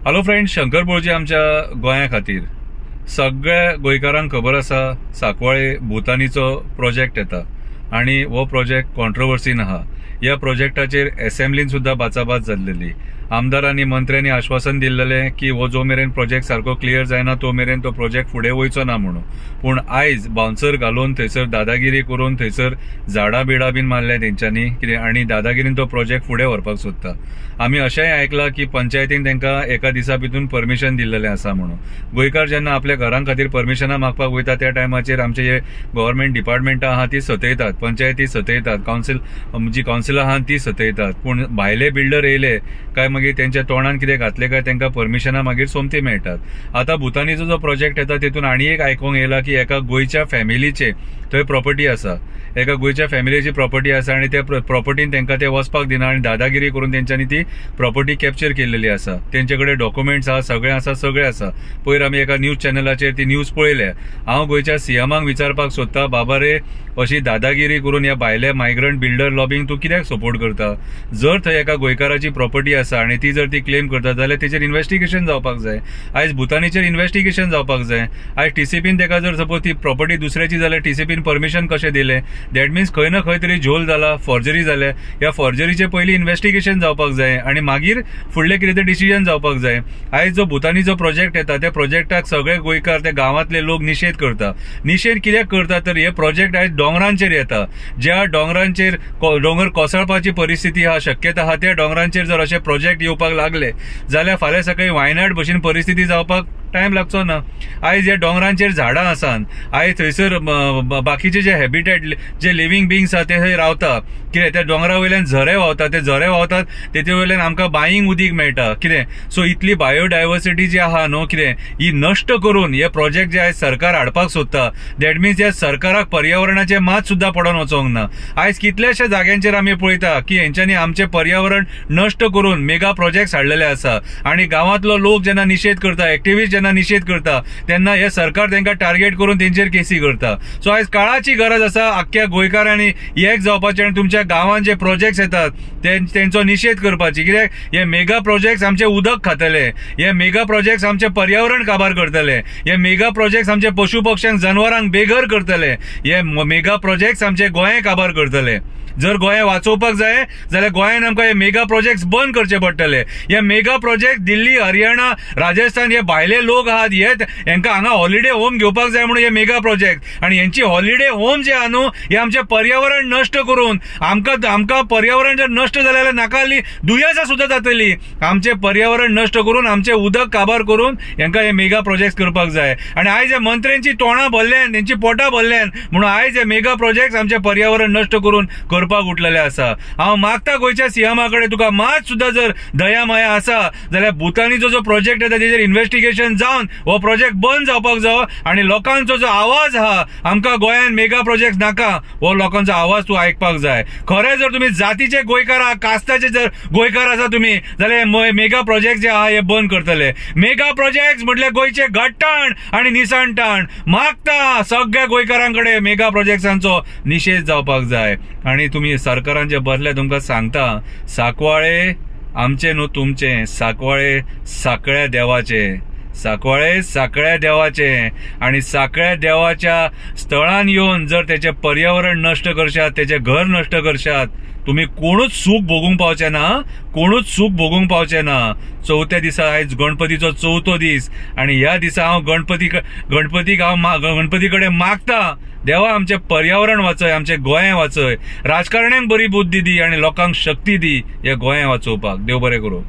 Hello friend, Shankar बोळजी आमच्या गोंया खातीर सगळ्या गोंयकारांक खबर आसा सांकवाळे भुतानीचो प्रोजेक्ट येता आणि हो प्रोजेक्ट कॉन्ट्रोवर्सीन आहा। ह्या प्रोजेक्टाचेर असेंब्लीन सुद्धा बाचाबाच जाल्लेली। आमदारांनी मंत्र्यांनी आश्वासन दिल्लेले की हो जो मेरेन प्रोजेक्ट सारको क्लियर जायना तो मेरेन तो प्रोजेक्ट फुडें वयचो ना म्हणून। पूण आयज बाउन्सर घालून थंयसर दादागिरी करून थंयसर झाडां बिडां बीन मारल्या तेंच्यांनी कितें आनी दादागिरीन तो प्रोजेक्ट फुडें व्हरपाक सोदता। आमी अशेंय आयकलां की पंचायतीन तांकां एका दिसा भितून परमिशन दिल्लेलें आसा म्हणून। गोंयकार जेन्ना आपल्या घरां खातीर परमिशनां मागपाक वयता त्या टायमाचेर आमचे जे गव्हर्नमेंट डिपार्टमेंटां आहा ती सतयतात, पंचायती सतयतात, जी कावन्सिलां आहा ती सतयतात। पूण भायले बिल्डर येयले काय मागीर त्यांच्या तोंडान कितें घातलें काय तांकां परमिशनां मागीर सोमती मेळटात। आतां भुतानीचो जो प्रोजेक्ट येता तेतून आनी एक आयकूंक येयला की एका गोंयच्या फॅमिलीचे थंय प्रॉपर्टी आसा, एका गोंयच्या फॅमिलीची प्रॉपर्टी आसा आनी त्या प्रॉपर्टीन तांकां ते वचपाक दिना आनी दादागिरी करून तेंच्यांनी ती प्रॉपर्टी कॅप्चर केल्लेली आसा। तेंचे कडेन डॉक्युमेंट्स आहा, सगळें आसा। पयर आमी एका न्यूज चॅनलाचेर ती न्यूज पळयल्या। हांव गोंयच्या सीएमाक विचारपाक सोदता, बाबा रे अशी दादागिरी करून ह्या भायले मायग्रंट बिल्डर लॉबींग तूं कित्याक सपोर्ट करता? जर थंय एका गोंयकाराची प्रॉपर्टी आसा आनी ती जर ती क्लेम करता जाल्यार तेचेर इन्व्हेस्टिगेशन जावपाक जाय। आयज भुतानीचेर इन्व्हेस्टिगेशन जावपाक जाय। आयज टीसीपीन तेका जर सपोज ती प्रॉपर्टी दुसऱ्याची जाल्यार टीसीपीन परमिशन कशें दिलें? दॅट मिन्स खंय ना खंय तरी झोल जाला, फॉर्जरी जाल्या। ह्या फॉर्जरीचे पयलीं इन्व्हेस्टिगेशन जावपाक जाय आनी मागीर फुडलें कितें तें डिसिजन जावपाक जाय। आयज जो भुतानीचो प्रोजेक्ट येता त्या प्रोजेक्टाक सगळे गोंयकार ते गांवांतले लोक निशेध करता। निशेध कित्याक करता तर हे प्रोजेक्ट आयज डोंगरांचेर येता। ज्या डोंगरांचेर डोंगर कोसळपाची परिस्थिती आहा, शक्यता आहा, त्या डोंगरांचेर जर असे प्रोजेक्ट येवपाक लागले जाल्यार फाल्यां सकाळी वायनाड भशेन परिस्थिती जावपाक टायम लागचो ना। आयज ह्या डोंगरांचेर झाडां आसात, आयज थंयसर बाकीचे जे हॅबिटेट जे लिव्हिंग बिंग्स आहा ते थंय रावता। कितें त्या डोंगरा वयल्यान झरे व्हांवतात, ते झरे व्हांवतात तेचे वयल्यान आमकां बायींग उदीक मेळटा। कितें सो इतली बायोडायवर्सिटी जी आहा न्हू कितें ही नश्ट करून हे प्रोजेक्ट जे आयज सरकार हाडपाक सोदता, दॅट मिन्स ह्या सरकाराक पर्यावरणाचे मात सुद्धा पडोन वचोंक ना। आयज कितल्याशा जाग्यांचेर आमी पळयता की हेंच्यांनी आमचे पर्यावरण नश्ट करून मेगा प्रोजेक्ट्स हाडलेले आसा आनी गांवांतलो लोक जेन्ना निशेध करता, एक्टिव्हिस्ट जेन्ना निशेध करता तेन्ना हे सरकार तांकां टार्गेट करून तेंचेर केसी करता। सो आयज काळाची गरज आसा आख्ख्या गोंयकारांनी एक जावपाचें आनी तुमच्या गांवांत जे प्रोजेक्ट्स येतात तेंचो निशेध करपाची। कित्याक हे मेगा प्रोजेक्ट्स आमचे उदक खातले, हे मेगा प्रोजेक्ट्स आमचे पर्यावरण काबार करतले, हे मेगा प्रोजेक्ट्स आमचे पशु पक्ष्यांक जनावरांक बेघर करतले, हे मेगा प्रोजेक्ट्स आमचे गोंय काबार करतले। जर गोंय वाचोवपाक जाय जाल्यार गोंयान आमकां हे मेगा प्रोजेक्ट्स बंद करचे पडटले। हे मेगा प्रोजेक्ट दिल्ली, हरियाणा, राजस्थान हे भायले लोक आहात हेंकां हांगा हॉलिडे होम घेवपाक जाय म्हणून हे मेगा प्रोजेक्ट आनी हेंची हॉलिडे होम जे आहा न्हू हे आमचे पर्यावरण नश्ट करून आमकां पर्यावरण जर नश्ट जाल्यार नाकाली दुयेंसां सुद्दां जातली। आमचे पर्यावरण नश्ट करून आमचे उदक काबार करून हेंकां हे मेगा प्रोजेक्ट करपाक जाय आनी आयज हे मंत्र्यांची तोंडां भरल्यान, तेंची पोटां भरल्यान म्हणून आयज हे मेगा प्रोजेक्ट आमचे पर्यावरण नश्ट करून करपाक उठलेले आसा। हांव मागता गोंयच्या सीएमा कडेन तुका मात सुद्दां जर दया माया आसा जाल्यार भुतानीचो जो प्रोजेक्ट येता तेचेर इन्व्हेस्टिगेशन जावन हो प्रोजेक्ट बंद जावपाक जावो आनी लोकांचो जो आवाज आहा आमकां गोंयान मेगा प्रोजेक्ट नाका हो लोकांचो आवाज तूं आयकपाक जाय। खरे जर तुमी जातीचे गोंयकार आहा, कास्ताचे जर गोंयकार आसा तुमी जाल्यार मेगा प्रोजेक्ट जे आहा हे बंद करतले। मेगा प्रोजेक्ट म्हटल्यार गोंयचे घट्टण आनी निसणटाण। मागता सगळ्या गोंयकारांकडे मेगा प्रोजेक्ट्सांचो निशेध जावपाक जाय आनी तुमी सरकारांचे बदले तुमकां सांगता सांकवाळे आमचे न्हू तुमचे, सांकवाळे साकळ्या देवाचे, सांकवाळे साकळ्या देवाचे आणि साकळ्या देवाच्या स्थळान येवन जर त्याचे पर्यावरण नष्ट करशात, त्याचे घर नष्ट करशात, तुम्ही कोणूच सूख भोगूंक पावचे ना, कोणूच सूख भोगूंक पावचे ना। चौथ्या दिसा आयज गणपतीचो चवथो दीस आनी ह्या दिसा हांव गणपती कडेन मागता, देवा आमचे पर्यावरण वाचय, आमचे गोंय वाचय, राजकारण्यांक बरी बुद्धी दी आनी लोकांक शक्ती दी हे गोंय वाचोवपाक। देव बरें करूं।